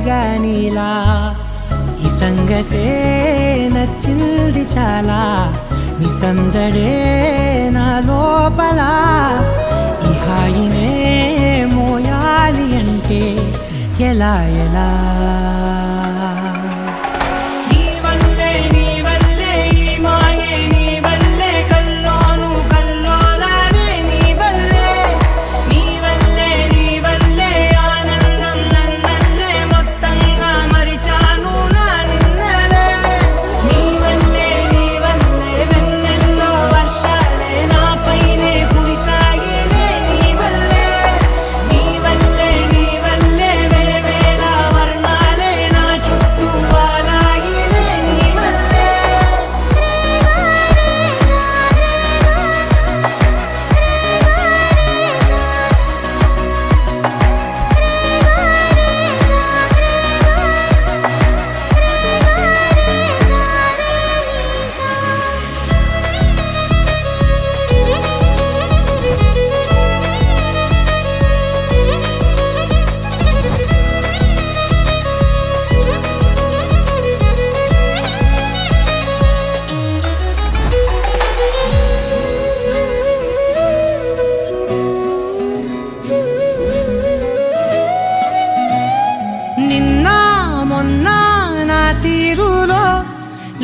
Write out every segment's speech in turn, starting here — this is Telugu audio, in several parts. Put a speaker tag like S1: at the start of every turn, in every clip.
S1: హాయిగా నీలా ఈ సంగతే నచ్చింది చాలా నీ సందడే నా లోపల ఈ హాయినే మోయాలి అంటే ఎలా ఎలా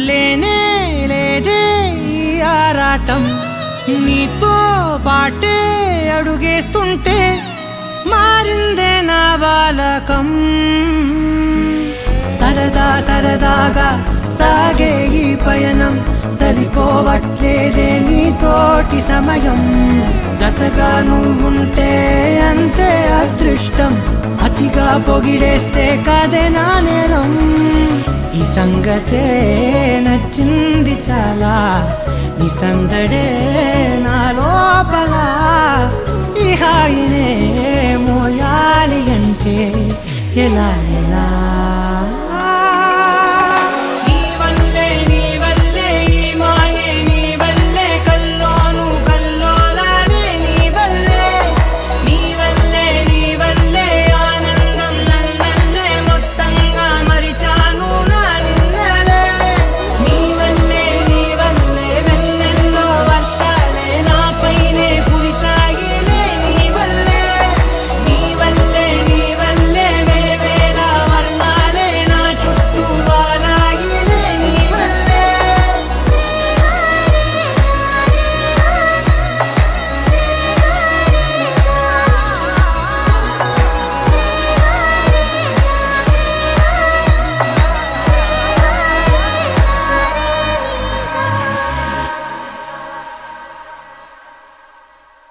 S1: లేనే లేదే ఈ ఆరాటం నీతో పాటే అడుగేస్తుంటే మారిందే నా బాలకం సరదా సరదాగా సాగే ఈ పయనం సరిపోవట్లేదే నీతోటి సమయం జతగా నువ్వుంటే అంతే అదృష్టం అతిగా పొగిడేస్తే కాదే నా నేరం ఈ సంగతే నచ్చింది చాలా నీ సందడే నా లోపల ఈ హాయినే మోయాలి అంటే ఎలా ఎలా